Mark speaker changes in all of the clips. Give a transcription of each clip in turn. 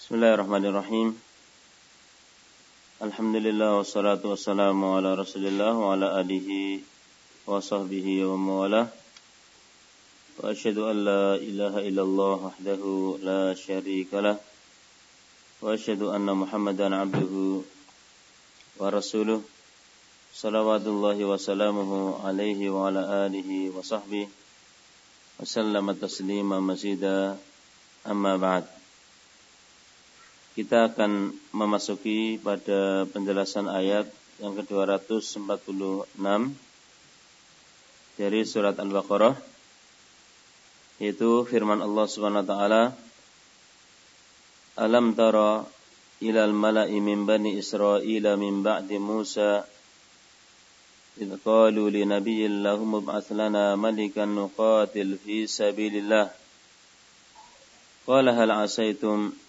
Speaker 1: Bismillahirrahmanirrahim. Alhamdulillah wassalatu wassalamu ala Rasulillah wa ala alihi wa sahbihi wa mawalah. Wa asyhadu an la ilaha illallah wahdahu la syarikalah wa asyhadu anna Muhammadan abduhu wa rasuluh. Salawatullahi wa salamuhu alaihi wa ala alihi wa sahbihi wa sallama taslima mazida, amma ba'd. Kita akan memasuki pada penjelasan ayat yang ke-246 dari surat Al-Baqarah, yaitu firman Allah Subhanahu wa taala, Alam tara ilal mala'i min bani Israila min ba'di Musa idh qalu li nabiyyin lahum ib'ats lana malikan nuqatil fi sabilillah qala hal 'asaytum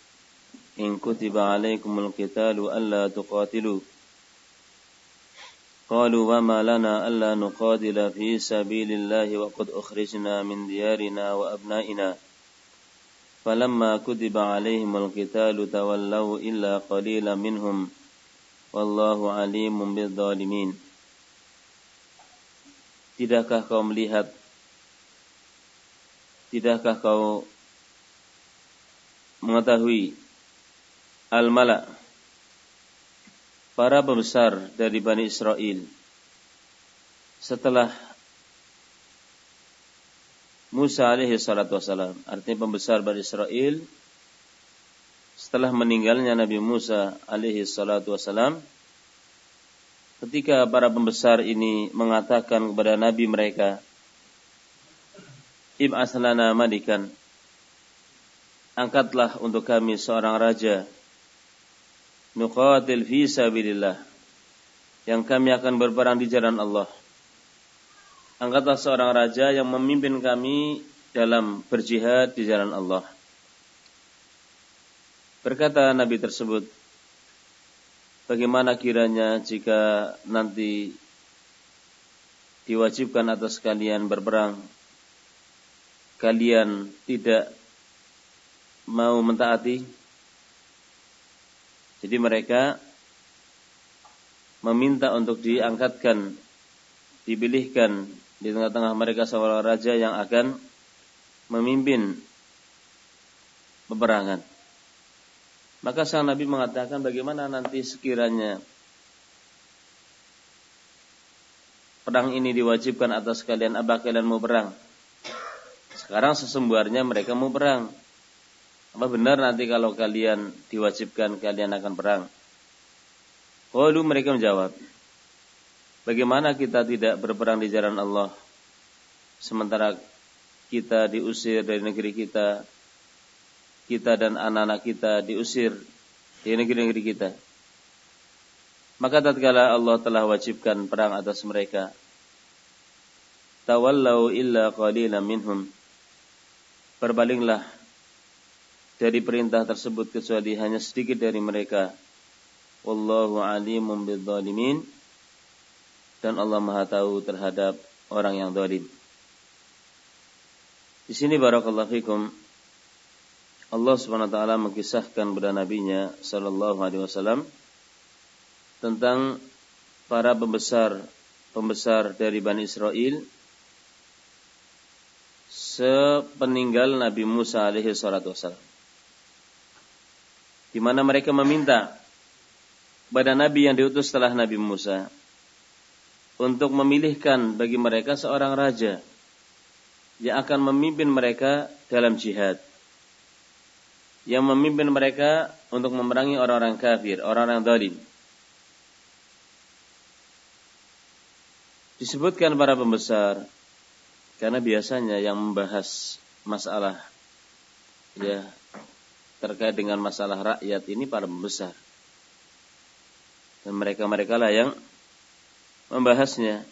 Speaker 1: in kutiba alaikumul qitalu alla tuqatilu qalu wa ma lana alla nuqatila fi sabilillahi wa qad ukhrijna min diyarina wa abnaina falamma kutiba alaihimul qitalu tawallaw illa qalilan minhum wallahu alimun bidzalimin. Tidakkah kau melihat, tidakkah kau mengetahui Al-Mala', para pembesar dari Bani Israel setelah Musa alaihi salatu wassalam, artinya pembesar Bani Israel setelah meninggalnya Nabi Musa alaihi salatu wassalam, ketika para pembesar ini mengatakan kepada Nabi mereka, Ib'ats lana malikan, angkatlah untuk kami seorang raja, nuqatil fi sabilillah, yang kami akan berperang di jalan Allah. Angkatlah seorang raja yang memimpin kami dalam berjihad di jalan Allah. Berkata Nabi tersebut, bagaimana kiranya jika nanti diwajibkan atas kalian berperang, kalian tidak mau mentaati? Jadi mereka meminta untuk diangkatkan, dipilihkan di tengah-tengah mereka seorang raja yang akan memimpin peperangan. Maka sang Nabi mengatakan, bagaimana nanti sekiranya perang ini diwajibkan atas kalian, apa kalian mau perang? Sekarang sesungguhnya mereka mau perang. Apa benar nanti kalau kalian diwajibkan kalian akan perang? Qalu, mereka menjawab, bagaimana kita tidak berperang di jalan Allah sementara kita diusir dari negeri kita, kita dan anak-anak kita diusir di negeri-negeri kita. Maka tatkala Allah telah wajibkan perang atas mereka, tawallau illa qalilan minhum, berbalinglah dari perintah tersebut kecuali hanya sedikit dari mereka. Wallahu alimun bidzalimin, dan Allah Maha tahu terhadap orang yang zalim. Di sini barakallahu fikum, Allah Subhanahu wa taala mengisahkan kepada nabinya sallallahu alaihi wasallam tentang para pembesar dari Bani Israel sepeninggal Nabi Musa alaihi salatu wasallam, di mana mereka meminta kepada Nabi yang diutus setelah Nabi Musa untuk memilihkan bagi mereka seorang raja yang akan memimpin mereka dalam jihad, yang memimpin mereka untuk memerangi orang-orang kafir, orang-orang zalim. Disebutkan para pembesar karena biasanya yang membahas masalah terkait dengan masalah rakyat ini para pembesar, dan mereka lah yang membahasnya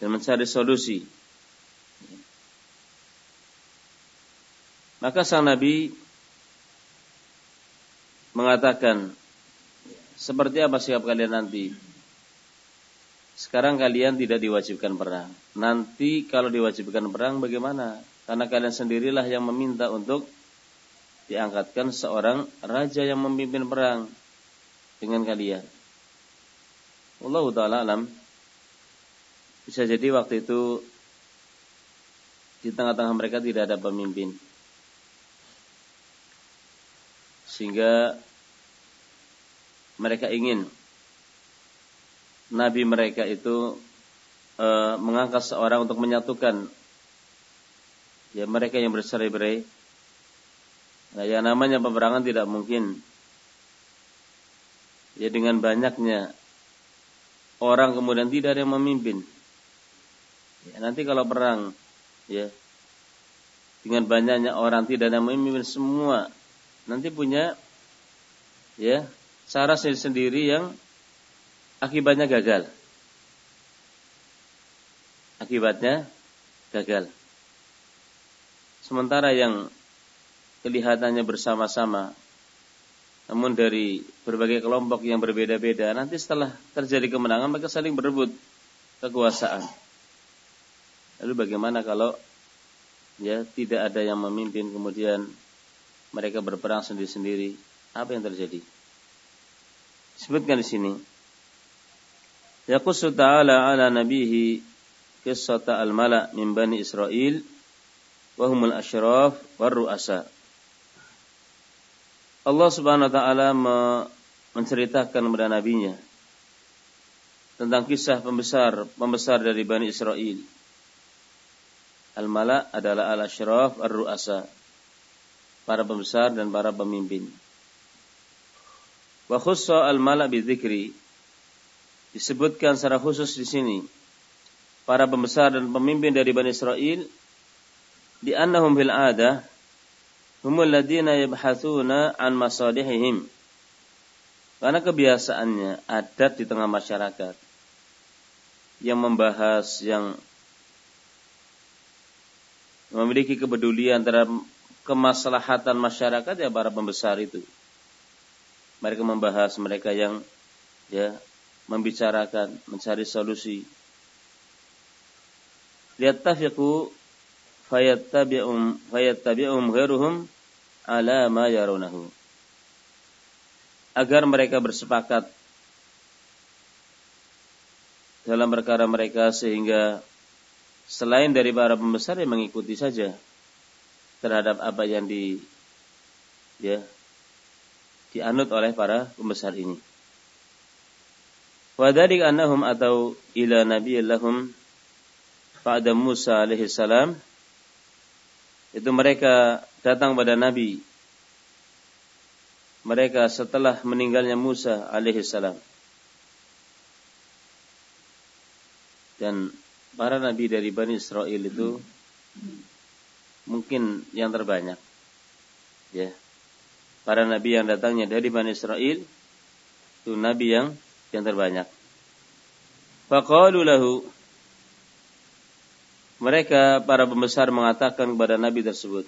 Speaker 1: dan mencari solusi. Maka sang Nabi mengatakan, seperti apa sikap kalian nanti? Sekarang kalian tidak diwajibkan perang, nanti kalau diwajibkan perang bagaimana? Karena kalian sendirilah yang meminta untuk diangkatkan seorang raja yang memimpin perang dengan kalian. Wallahu ta'ala alam. Bisa jadi waktu itu di tengah-tengah mereka tidak ada pemimpin, sehingga mereka ingin nabi mereka itu mengangkat seorang untuk menyatukan ya mereka yang bercerai-berai. Nah, yang namanya peperangan tidak mungkin ya dengan banyaknya orang kemudian tidak ada yang memimpin. Ya, nanti kalau perang ya dengan banyaknya orang tidak ada yang memimpin semua, nanti punya ya cara sendiri yang akibatnya gagal. Akibatnya gagal. Sementara yang kelihatannya bersama-sama, namun dari berbagai kelompok yang berbeda-beda, nanti setelah terjadi kemenangan mereka saling berebut kekuasaan. Lalu bagaimana kalau ya tidak ada yang memimpin, kemudian mereka berperang sendiri-sendiri? Apa yang terjadi? Sebutkan di sini. Yaqussu ta'ala ala nabihi qissata al-mala' min bani Israil wa humul asyraf war ru'asa. Allah Subhanahu wa taala menceritakan kepada nabinya tentang kisah pembesar dari Bani Israel. Al-mala' adalah al-asyraf ar-ru'asa, para pembesar dan para pemimpin. Wa khussa al-mala' bidzikri, disebutkan secara khusus di sini para pembesar dan pemimpin dari Bani Israel di annahum bil 'adah humul ladina yabhatsuna an masalihihim, karena kebiasaannya adat di tengah masyarakat yang membahas, yang memiliki kepedulian terhadap kemaslahatan masyarakat ya para pembesar itu. Mereka membahas, mereka yang ya membicarakan, mencari solusi. Liyattafiqu fayattabi'um ghairuhum ala ma yarunahu, agar mereka bersepakat dalam perkara mereka, sehingga selain dari para pembesar yang mengikuti saja terhadap apa yang dianut oleh para pembesar ini. Wa dzalika annahum atau ila nabiyillahum ba'da Musa alaihi salam, itu mereka datang pada Nabi mereka setelah meninggalnya Musa alaihi salam. Dan para nabi dari Bani Israel itu mungkin yang terbanyak. Ya. Para nabi yang datangnya dari Bani Israel itu nabi yang terbanyak. Faqalu lahu, mereka para pembesar mengatakan kepada nabi tersebut,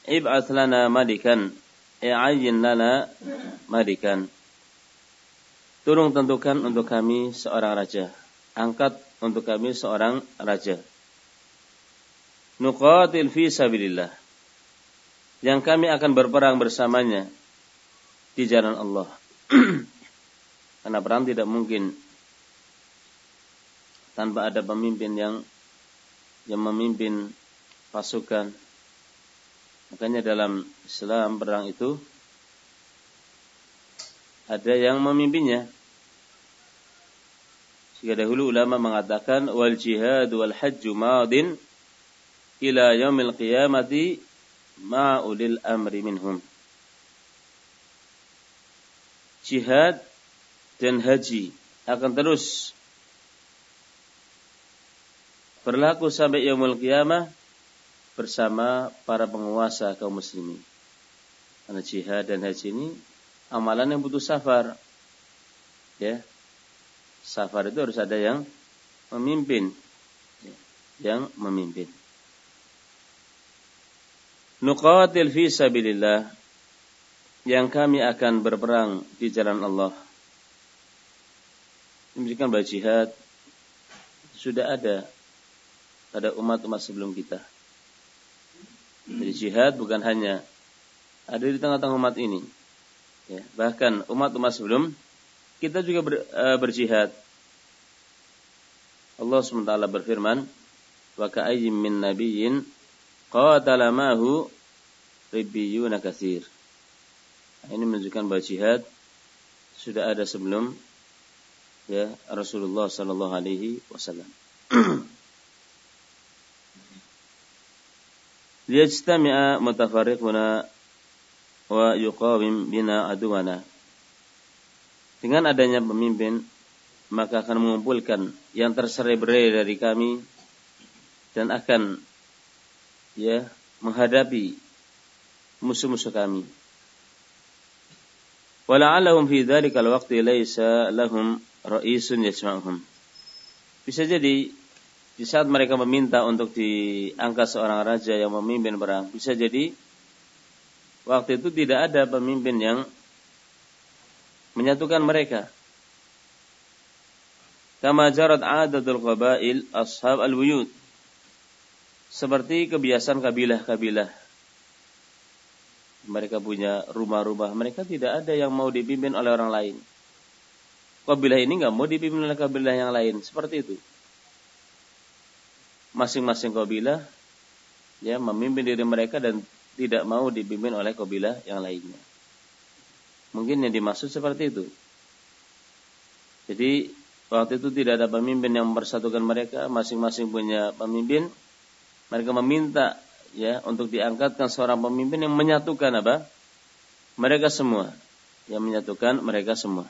Speaker 1: ib'ats lana malikan, ayyin lana malikan, tolong tentukan untuk kami seorang raja, angkat untuk kami seorang raja. Nuqatil fi sabilillah, yang kami akan berperang bersamanya di jalan Allah. Karena perang tidak mungkin tanpa ada pemimpin yang memimpin pasukan. Makanya dalam Islam perang itu ada yang memimpinnya. Sehingga dahulu ulama mengatakan wal jihad wal hajju madin ila yaumil qiyamati ma ulil amri minhum. Jihad dan haji akan terus berlaku sampai yaumul qiyamah bersama para penguasa kaum muslimin. Karena jihad dan haji ini amalan yang butuh safar. Ya. Safar itu harus ada yang memimpin. Yang memimpin. Nuqatil fi sabilillah, yang kami akan berperang di jalan Allah. Demikian bahwa jihad sudah ada pada umat-umat sebelum kita. Jadi jihad bukan hanya ada di tengah-tengah umat ini. Ya, bahkan umat-umat sebelum kita juga berjihad. Allah SWT berfirman, wa ka'ayyim min nabiyyin qatala ma'hu ribbiyuna katsir. Ini menunjukkan bahwa jihad sudah ada sebelum ya Rasulullah sallallahu alaihi wasallam. Liyajtami'a mutafarriquna wa yuqawim bina aduwana. Dengan adanya pemimpin maka akan mengumpulkan yang terserai-berai dari kami dan akan ya menghadapi musuh-musuh kami. Wala'allahum fi dzalikal waqti laisa lahum ra'isun yajma'uhum. Bisa jadi di saat mereka meminta untuk diangkat seorang raja yang memimpin perang, bisa jadi waktu itu tidak ada pemimpin yang menyatukan mereka. Kama jarat adatul qabail ashab al-wuyud. Seperti kebiasaan kabilah-kabilah. Mereka punya rumah-rumah, mereka tidak ada yang mau dipimpin oleh orang lain. Kabilah ini enggak mau dipimpin oleh kabilah yang lain, seperti itu. Masing-masing kabilah ya memimpin diri mereka dan tidak mau dipimpin oleh kabilah yang lainnya. Mungkin yang dimaksud seperti itu. Jadi waktu itu tidak ada pemimpin yang mempersatukan mereka, masing-masing punya pemimpin. Mereka meminta ya untuk diangkatkan seorang pemimpin yang menyatukan apa? Mereka semua. Yang menyatukan mereka semua.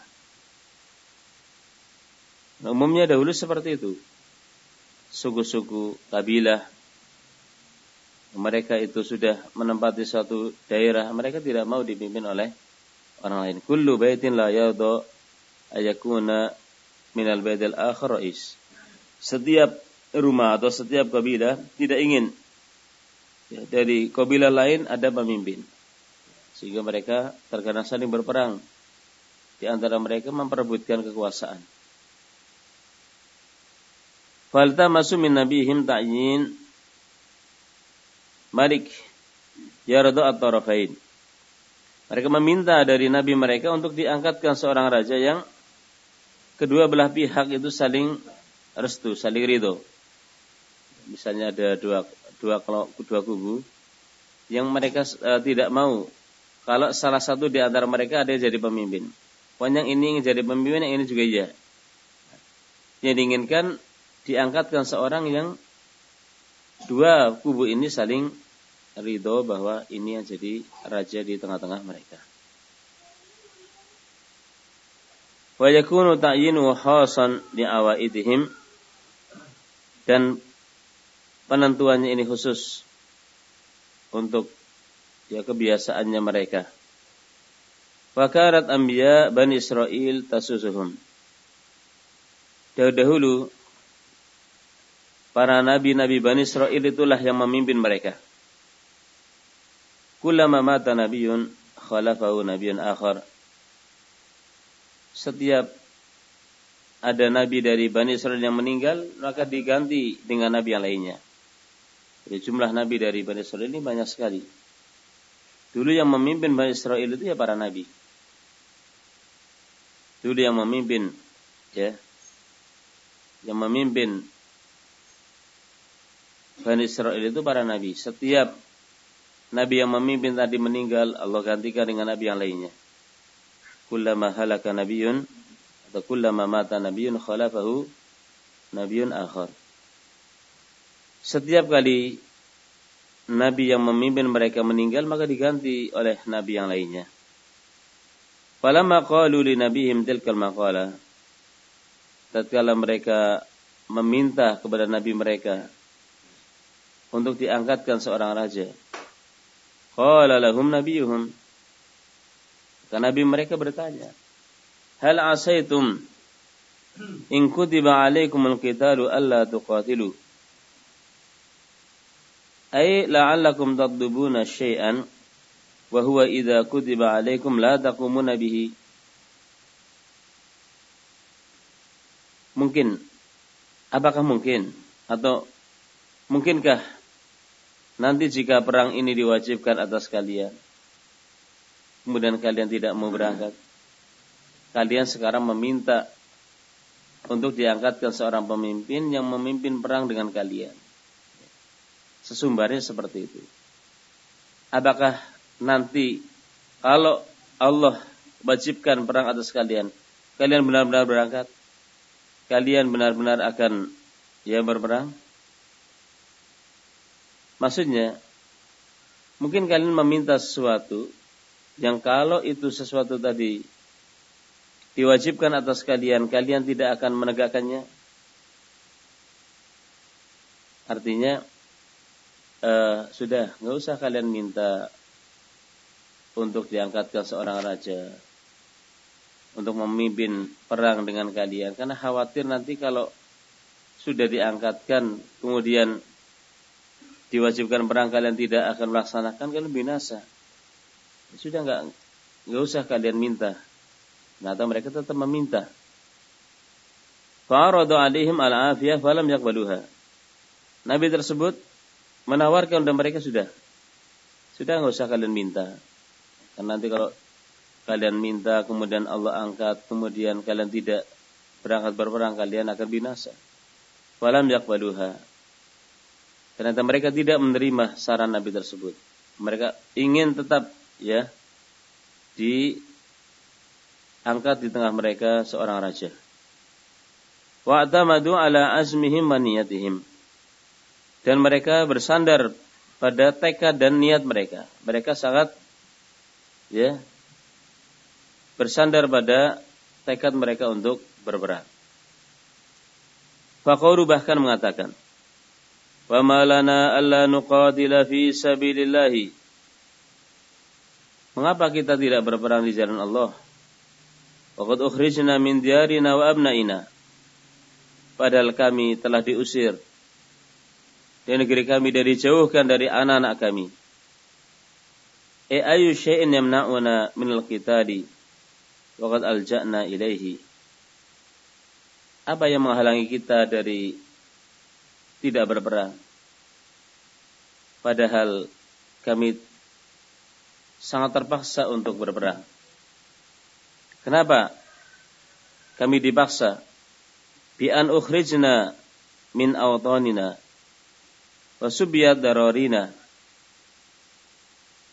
Speaker 1: Nah, umumnya dahulu seperti itu. Suku-suku, kabilah, mereka itu sudah menempati suatu daerah, mereka tidak mau dipimpin oleh orang lain. Kullu baitin la yarda ayakuna minal baitil akhar rais. Setiap rumah atau setiap kabilah tidak ingin ya, dari kabilah lain ada pemimpin. Sehingga mereka terkadang saling berperang. Di antara mereka memperebutkan kekuasaan. Faltamasu min nabihim ta'yin malik yarda at-tarafain. Mereka meminta dari nabi mereka untuk diangkatkan seorang raja yang kedua belah pihak itu saling restu, saling ridho. Misalnya ada dua kubu yang mereka tidak mau kalau salah satu di antara mereka ada yang jadi pemimpin. Pokoknya yang ini ingin jadi pemimpin, yang ini juga iya. Yang diinginkan diangkatkan seorang yang dua kubu ini saling ridho bahwa ini yang jadi raja di tengah-tengah mereka. Wa yakunu ta'yinu khasan li awaidihim, dan penentuannya ini khusus untuk ya kebiasaannya mereka. Wa karat anbiya Bani Israil tasusuhum. Dahulu para nabi-nabi Bani Israil itulah yang memimpin mereka. Kullama mata nabiyyun khalafahu nabiyyun akhar. Setiap ada nabi dari Bani Israil yang meninggal, maka diganti dengan nabi yang lainnya. Jadi jumlah nabi dari Bani Israil ini banyak sekali. Dulu yang memimpin Bani Israil itu ya para nabi. Dulu yang memimpin ya. Yang memimpin Bani Israil itu para nabi. Setiap nabi yang memimpin tadi meninggal, Allah gantikan dengan nabi yang lainnya. Kullama halaka nabiyyun atau kullama mata nabiyyun khalafahu nabiyyun akhar. Setiap kali nabi yang memimpin mereka meninggal, maka diganti oleh nabi yang lainnya. Falamma qalu li nabihim tilkal maqala. Tatkala mereka meminta kepada nabi mereka untuk diangkatkan seorang raja, qala lahum nabiyuhum, karena nabi mereka bertanya, hal asaitum in kutiba alaikumul qitalu alla tuqatilu, ay la'allakum tadlubuna syai'an wa huwa idza kutiba alaikum la taqumuna bihi. Mungkin, apakah mungkin atau mungkinkah nanti jika perang ini diwajibkan atas kalian, kemudian kalian tidak mau berangkat. Kalian sekarang meminta untuk diangkatkan seorang pemimpin yang memimpin perang dengan kalian. Sesumbarnya seperti itu. Apakah nanti kalau Allah wajibkan perang atas kalian, kalian benar-benar berangkat? Kalian benar-benar akan berperang? Maksudnya, mungkin kalian meminta sesuatu yang kalau itu sesuatu tadi diwajibkan atas kalian, kalian tidak akan menegakkannya. Artinya, sudah, nggak usah kalian minta untuk diangkatkan seorang raja untuk memimpin perang dengan kalian, karena khawatir nanti kalau sudah diangkatkan kemudian diwajibkan perang kalian tidak akan melaksanakan, kalian binasa. Sudah nggak usah kalian minta. Ternyata mereka tetap meminta. Fa'aradu alaihim al-afiyah falam yaqbaluha. Nabi tersebut menawarkan dan mereka sudah nggak usah kalian minta. Karena nanti kalau kalian minta kemudian Allah angkat, kemudian kalian tidak berangkat berperang, kalian akan binasa. Falam yaqbaluha. Ternyata mereka tidak menerima saran Nabi tersebut. Mereka ingin tetap diangkat di tengah mereka seorang raja. Wa'tamadu ala azmihim wa niyatihim. Dan mereka bersandar pada tekad dan niat mereka. Mereka sangat bersandar pada tekad mereka untuk berperang. Faqaulu bahkan mengatakan, wa ma lana alla nuqatila fi sabilillah. Mengapa kita tidak berperang di jalan Allah? Wa qad ukhrijna min diyarina wa abnaina. Padahal kami telah diusir dari negeri kami, dari jauhkan dari anak-anak kami. Ayu syai'in yamna'una minal qitali wa qad alja'na ilaihi. Apa yang menghalangi kita dari tidak berperang? Padahal kami sangat terpaksa untuk berperang. Kenapa kami dipaksa? Bi an ukhrijna min awtanina wa subiyat dararina.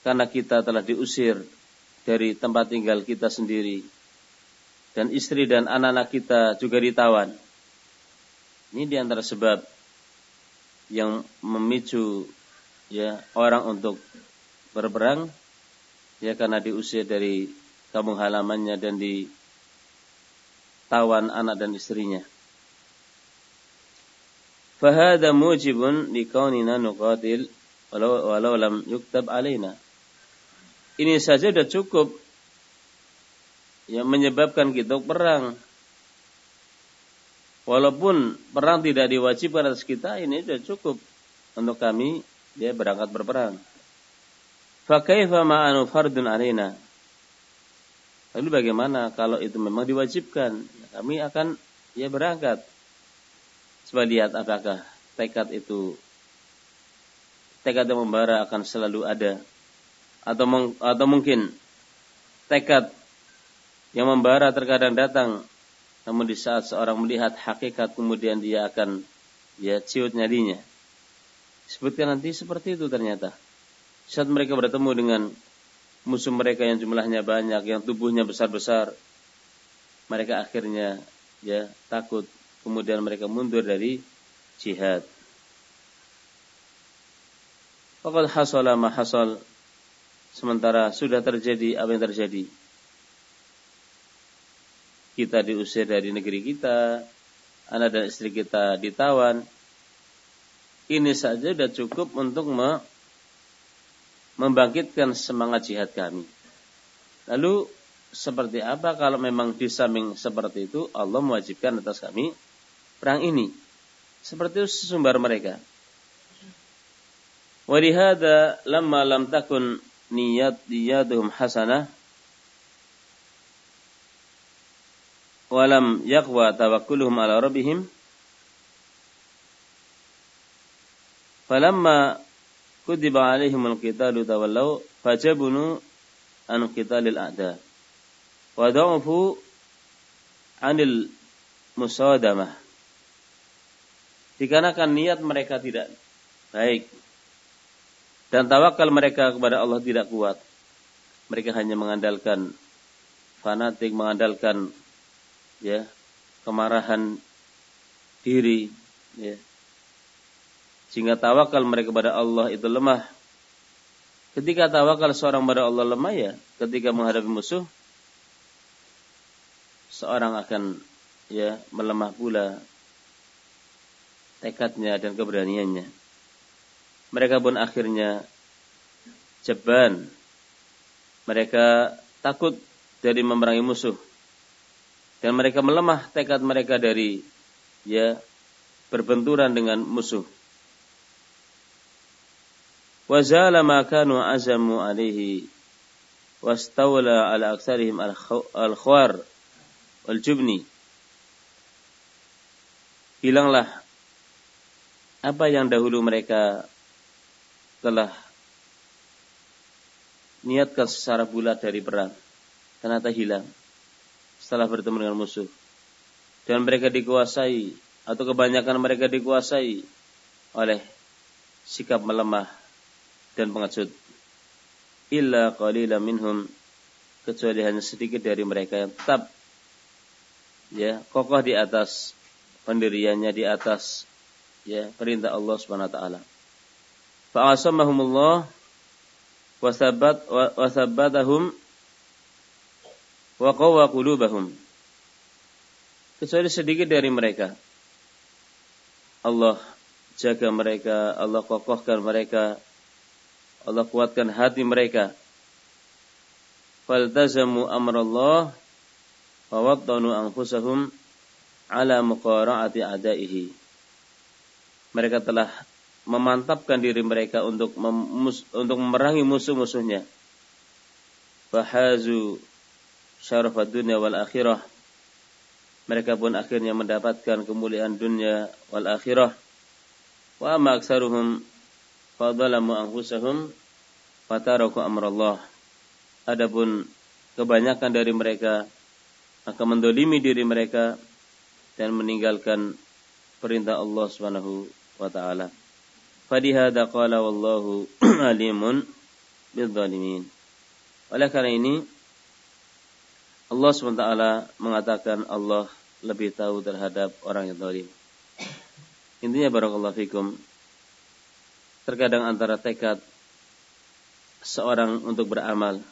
Speaker 1: Karena kita telah diusir dari tempat tinggal kita sendiri, dan istri dan anak-anak kita juga ditawan. Ini diantara sebab yang memicu orang untuk berperang, karena diusir dari kampung halamannya dan ditawan anak dan istrinya. Fahada mujibun likaunina nuqatil walau lam yuktab alaina. Ini saja sudah cukup yang menyebabkan kita perang. Walaupun perang tidak diwajibkan atas kita, ini sudah cukup untuk kami berangkat berperang. Fa kaifa ma'anu fardun alaina. Lalu bagaimana kalau itu memang diwajibkan? Kami akan berangkat. Coba lihat apakah tekad yang membara akan selalu ada, atau mungkin tekad yang membara terkadang datang, namun di saat seorang melihat hakikat kemudian dia akan ciut nyalinya. Sebutkan nanti seperti itu ternyata. Saat mereka bertemu dengan musuh mereka yang jumlahnya banyak, yang tubuhnya besar-besar, mereka akhirnya takut. Kemudian mereka mundur dari jihad. Faqad hasala ma hasal. Sementara sudah terjadi apa yang terjadi. Kita diusir dari negeri kita, anak dan istri kita ditawan. Ini saja sudah cukup untuk membangkitkan semangat jihad kami. Lalu seperti apa kalau memang di samping seperti itu Allah mewajibkan atas kami perang ini? Seperti itu sumber mereka. Wa lihada lamma lam takun niyaduhum hasanah wa lam yaqwa tawakkuluhum ala rabbihim falamma kutiba alaihimul qitalu tawallaw fajabunu an qitalil a'da wa dha'fu 'anil musawadamah. Dikarenakan niat mereka tidak baik dan tawakal mereka kepada Allah tidak kuat. Mereka hanya mengandalkan fanatik, mengandalkan kemarahan diri, sehingga tawakal mereka kepada Allah itu lemah. Ketika tawakal seorang kepada Allah lemah, ketika menghadapi musuh, seorang akan melemah pula tekadnya dan keberaniannya. Mereka pun akhirnya jeban. Mereka takut dari memerangi musuh. Dan mereka melemah tekad mereka dari berbenturan dengan musuh. Wa zala ma kanu azamu alaihi wastawla ala aktsarihim al-khawar wal jubni. Hilanglah apa yang dahulu mereka telah niatkan secara bulat dari perang, ternyata hilang setelah bertemu dengan musuh. Dan mereka dikuasai, atau kebanyakan mereka dikuasai oleh sikap melemah dan pengecut. Illa qalilan minhum, kecuali hanya sedikit dari mereka yang tetap kokoh di atas pendiriannya, di atas perintah Allah Subhanahu wa taala. Fa'asamahumullah wa thabbatahum wa qawwa qulubahum. Kecuali sedikit dari mereka, Allah jaga mereka, Allah kokohkan mereka, Allah kuatkan hati mereka. Faltazamu amrallah wa wattanu anfusahum ala muqara'ati a'daihi. Mereka telah memantapkan diri mereka untuk memerangi musuh-musuhnya. Fahazu syarafad dunya wal akhirah. Mereka pun akhirnya mendapatkan kemuliaan dunia wal akhirah. Wa amma aktsaruhum fadalamu anfusahum fataraku amrallah. Adapun kebanyakan dari mereka maka mendolimi diri mereka dan meninggalkan perintah Allah Subhanahu wa taala. Fadihada qala wallahu alimun bidzalimin. Oleh karena ini Allah SWT mengatakan Allah lebih tahu terhadap orang yang zalim. Intinya barakallahu fikum, terkadang antara tekad seorang untuk beramal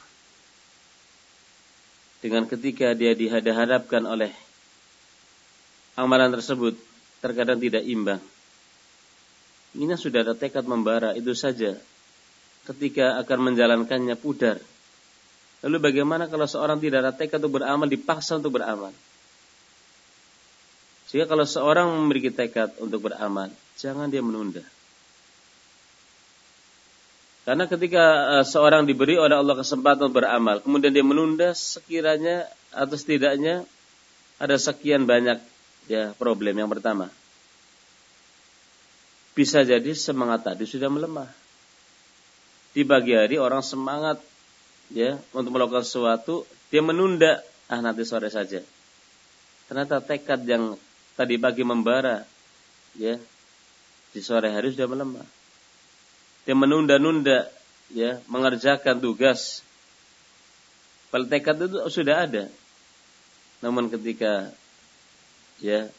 Speaker 1: dengan ketika dia dihadapkan oleh amalan tersebut terkadang tidak imbang. Ini sudah ada tekad membara, itu saja ketika akan menjalankannya pudar. Lalu bagaimana kalau seorang tidak ada tekad untuk beramal, dipaksa untuk beramal? Sehingga kalau seorang memiliki tekad untuk beramal, jangan dia menunda. Karena ketika seorang diberi oleh Allah kesempatan untuk beramal, kemudian dia menunda, sekiranya atau setidaknya ada sekian banyak problem. Yang pertama, bisa jadi semangat tadi sudah melemah. Di pagi hari orang semangat untuk melakukan sesuatu, dia menunda, nanti sore saja. Ternyata tekad yang tadi pagi membara, di sore hari sudah melemah. Dia menunda-nunda, mengerjakan tugas. Padahal tekad itu sudah ada. Namun ketika,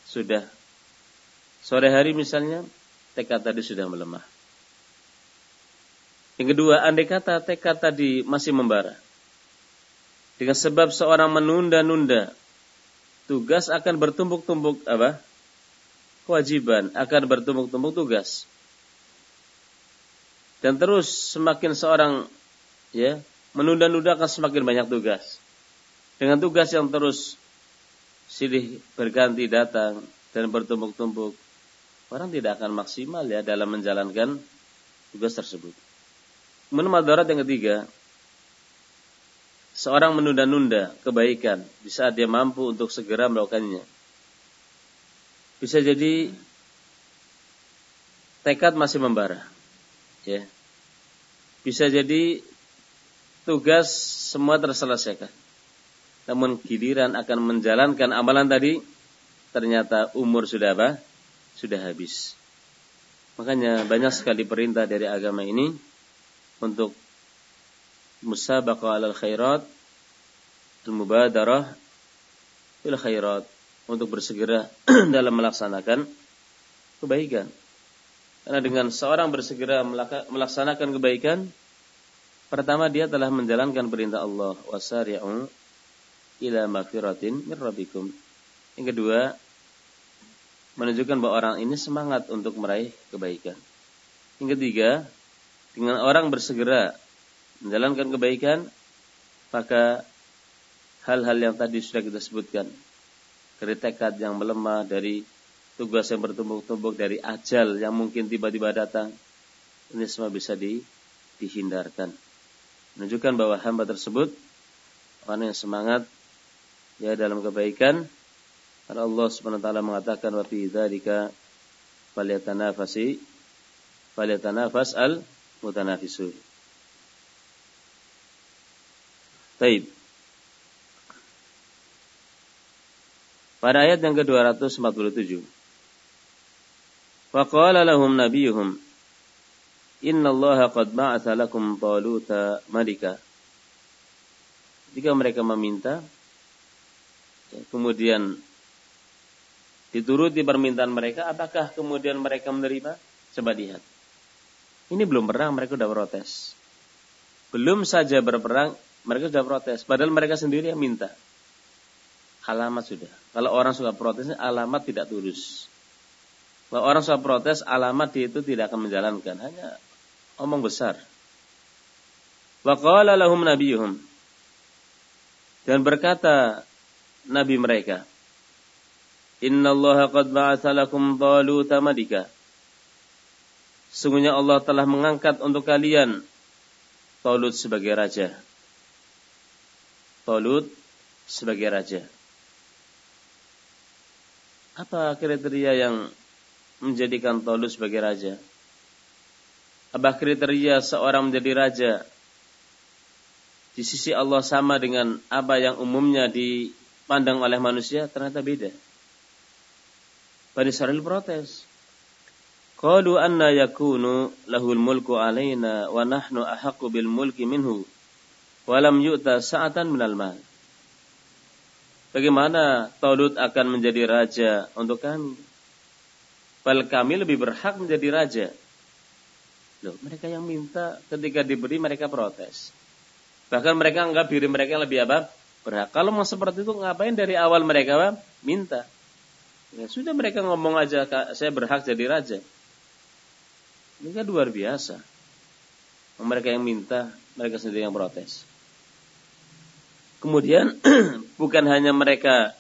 Speaker 1: sudah sore hari misalnya, tekad tadi sudah melemah. Yang kedua, andai kata tekad tadi masih membara, dengan sebab seorang menunda-nunda, tugas akan bertumpuk-tumpuk kewajiban akan bertumpuk-tumpuk tugas. Dan terus semakin seorang menunda-nunda akan semakin banyak tugas. Dengan tugas yang terus silih berganti datang dan bertumpuk-tumpuk, orang tidak akan maksimal dalam menjalankan tugas tersebut. Kemudian madarat yang ketiga, seorang menunda-nunda kebaikan di saat dia mampu untuk segera melakukannya. Bisa jadi tekad masih membara. Bisa jadi tugas semua terselesaikan. Namun giliran akan menjalankan amalan tadi, ternyata umur sudah apa? Sudah habis. Makanya banyak sekali perintah dari agama ini untuk musabaqah alal khairat, al-mubadarah bil khairat, untuk bersegera dalam melaksanakan kebaikan. Karena dengan seorang bersegera melaksanakan kebaikan, pertama dia telah menjalankan perintah Allah, wasari'u ila magfiratin min rabbikum. Yang kedua, menunjukkan bahwa orang ini semangat untuk meraih kebaikan. Yang ketiga, dengan orang bersegera menjalankan kebaikan, maka hal-hal yang tadi sudah kita sebutkan, dari tekad yang melemah, dari tugas yang bertumbuk-tumbuk, dari ajal yang mungkin tiba-tiba datang, ini semua bisa dihindarkan. Menunjukkan bahwa hamba tersebut orang yang semangat ya dalam kebaikan. Karena Allah Subhanahu wa taala mengatakan wa fi dzalika falyatanafas al mutanafisun. Baik. Pada ayat yang ke-247. Wa qala lahum nabiyuhum innallaha qad ba'atsa lakum taluta malika. Jika mereka meminta, kemudian dituruti permintaan mereka, apakah kemudian mereka menerima? Coba lihat. Ini belum perang, mereka sudah protes. Belum saja berperang, mereka sudah protes. Padahal mereka sendiri yang minta. Alamat sudah. Kalau orang suka protes, alamat tidak tulus. Kalau orang suka protes, alamat dia itu tidak akan menjalankan. Hanya omong besar. Wa qala lahum nabiyuhum. Dan berkata nabi mereka, innallaha qad ba'atsa lakum taluta malika. Sungguhnya Allah telah mengangkat untuk kalian Talut sebagai raja. Talut sebagai raja. Apa kriteria yang menjadikan Talut sebagai raja? Apa kriteria seorang menjadi raja di sisi Allah sama dengan apa yang umumnya dipandang oleh manusia? Ternyata beda. Bani Israil protes. Qalu anna yakunu lahul mulku alaina wa nahnu ahaqqu bil mulki minhu wa lam yu'ta sa'atan minal mal. Bagaimana Talut akan menjadi raja untuk kami? Padahal kami lebih berhak menjadi raja. Loh, mereka yang minta, ketika diberi mereka protes. Bahkan mereka anggap diri mereka yang lebih apa? Berhak. Kalau mau seperti itu, ngapain dari awal mereka apa? Minta. Ya, sudah mereka ngomong aja, saya berhak jadi raja. Ini kan luar biasa. Mereka yang minta, mereka sendiri yang protes. Kemudian bukan hanya mereka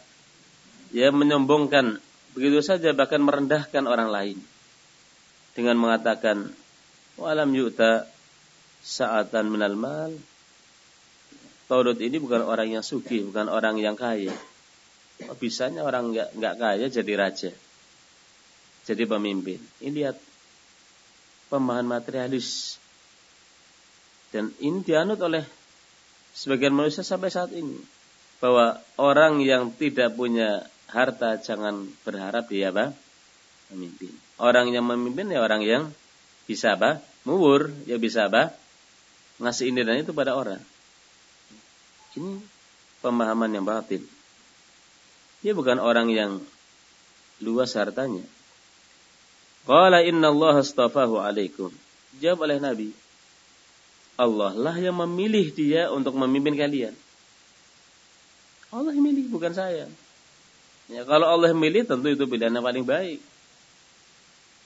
Speaker 1: ya menyombongkan begitu saja, bahkan merendahkan orang lain dengan mengatakan walam yu'ta sa'atan minal mal. Talut ini bukan orang yang sugih, bukan orang yang kaya. Bisanya orang enggak kaya jadi raja, jadi pemimpin. Ini lihat pemahaman materialis, dan ini dianut oleh sebagian manusia sampai saat ini, bahwa orang yang tidak punya harta jangan berharap dia apa? Memimpin. Orang yang memimpin ya orang yang bisa apa? Mubur, ya bisa apa? Ngasih ini dan itu pada orang. Ini pemahaman yang batil. Dia bukan orang yang luas hartanya. Qala innallaha astafahu alaikum. Jawab oleh Nabi, Allah lah yang memilih dia untuk memimpin kalian. Allah yang milih, bukan saya. Ya, kalau Allah yang milih, tentu itu pilihan yang paling baik.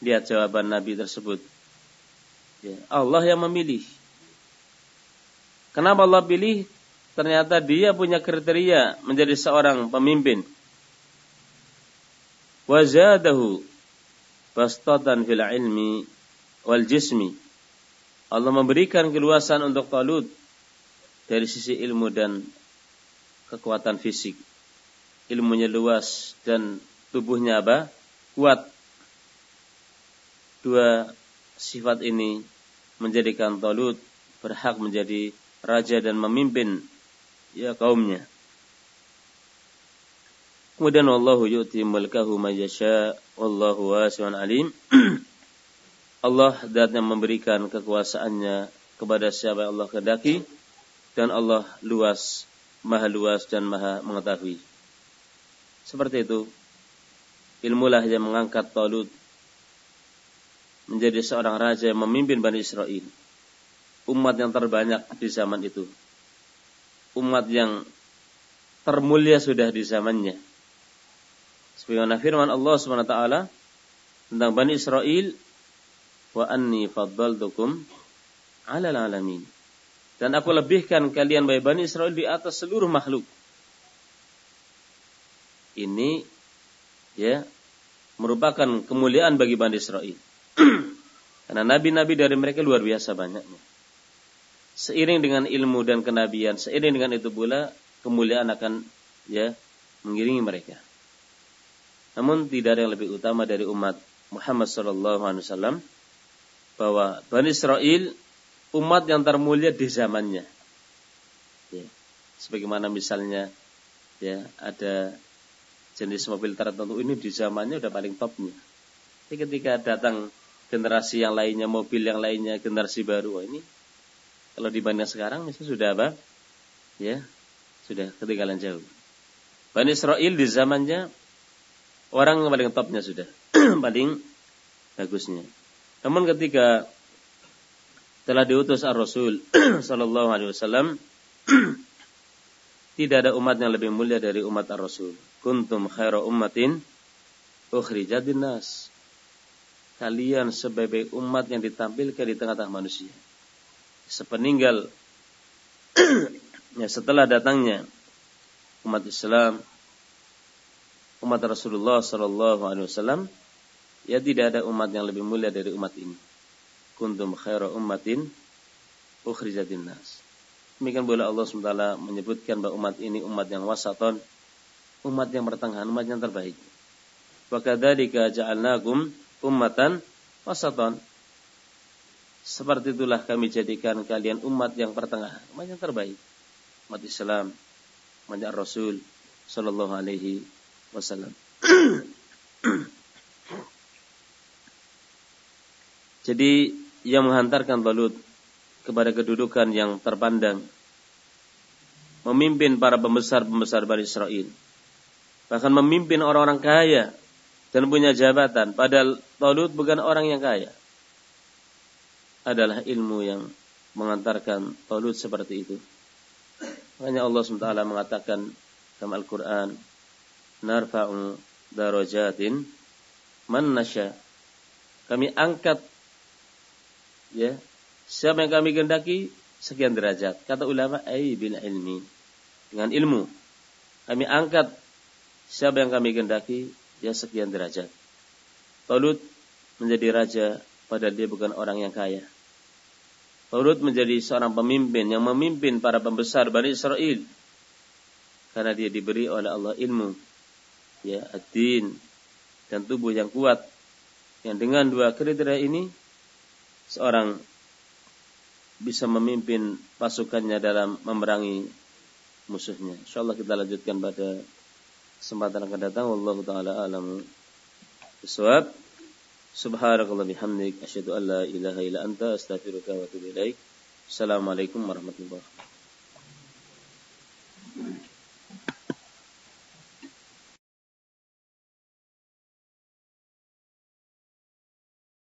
Speaker 1: Lihat jawaban Nabi tersebut. Ya, Allah yang memilih. Kenapa Allah pilih? Ternyata dia punya kriteria menjadi seorang pemimpin. Wazadahu bastatan fil ilmi wal jismi. Allah memberikan keluasan untuk Talut dari sisi ilmu dan kekuatan fisik. Ilmunya luas dan tubuhnya apa? Kuat. Dua sifat ini menjadikan Talut berhak menjadi raja dan memimpin ya kaumnya. Kemudian wallahu yu'ti mulkahu may yasha wallahu wasi'un alim. Allah zat yang memberikan kekuasaannya kepada siapa yang Allah kehendaki dan Allah maha luas dan maha mengetahui. Seperti itu ilmulah yang mengangkat Talut menjadi seorang raja yang memimpin Bani Israel. Umat yang terbanyak di zaman itu. Umat yang termulia sudah di zamannya. Sebagaimana firman Allah SWT tentang Bani Israel, wa anni faddaltukum 'alal 'alamin. Dan aku lebihkan kalian wahai Bani Israel di atas seluruh makhluk. Ini ya merupakan kemuliaan bagi Bani Israel. Karena nabi-nabi dari mereka luar biasa banyaknya. Seiring dengan ilmu dan kenabian, seiring dengan itu pula kemuliaan akan ya mengiringi mereka. Namun tidak ada yang lebih utama dari umat Muhammad SAW, bahwa Bani Israel umat yang termulia di zamannya. Ya. Sebagaimana misalnya ya ada jenis mobil tertentu ini di zamannya udah paling topnya. Jadi ketika datang generasi yang lainnya, mobil yang lainnya, generasi baru, ini kalau dibanding sekarang misalnya sudah apa? Ya, sudah ketinggalan jauh. Bani Israel di zamannya orang yang paling topnya sudah, paling bagusnya. Namun ketika telah diutus Ar-Rasul sallallahu alaihi wasallam, tidak ada umat yang lebih mulia dari umat Ar-Rasul. Kuntum khaira ummatin ukhrijat linnas. Kalian sebagai umat yang ditampilkan di tengah-tengah manusia. Sepeninggal ya setelah datangnya umat Islam, umat Rasulullah sallallahu alaihi wasallam, ya tidak ada umat yang lebih mulia dari umat ini. Kuntum khaira ummatin ukhrijat linnas. Demikian pula Allah SWT menyebutkan bahwa umat ini umat yang wasaton, umat yang pertengahan, umat yang terbaik. Wa kadzalika ja'alnakum ummatan wasaton. Seperti itulah kami jadikan kalian umat yang pertengahan, umat yang terbaik. Umat Islam, umat Rasul sallallahu alaihi wasallam. Jadi yang menghantarkan Talut kepada kedudukan yang terpandang, memimpin para pembesar-pembesar Bani Israel, bahkan memimpin orang-orang kaya dan punya jabatan, padahal Talut bukan orang yang kaya, adalah ilmu yang mengantarkan Talut seperti itu. Makanya Allah SWT mengatakan dalam Al-Quran, narfa'u darajatin man nasya. Kami angkat ya siapa yang kami kehendaki sekian derajat. Kata ulama, ai bil ilmi, dengan ilmu. Kami angkat siapa yang kami kehendaki ya sekian derajat. Talut menjadi raja padahal dia bukan orang yang kaya. Talut menjadi seorang pemimpin yang memimpin para pembesar Bani Israel karena dia diberi oleh Allah ilmu ya ad-din dan tubuh yang kuat. Yang dengan dua kriteria ini seorang bisa memimpin pasukannya dalam memerangi musuhnya. Insyaallah kita lanjutkan pada kesempatan akan datang. Wallahu taala a'lamu bissawab. Subhanakallah bihamdik asyhadu an la ilaha illa anta astaghfiruka wa atubu ilaik. Assalamualaikum warahmatullahi wabarakatuh.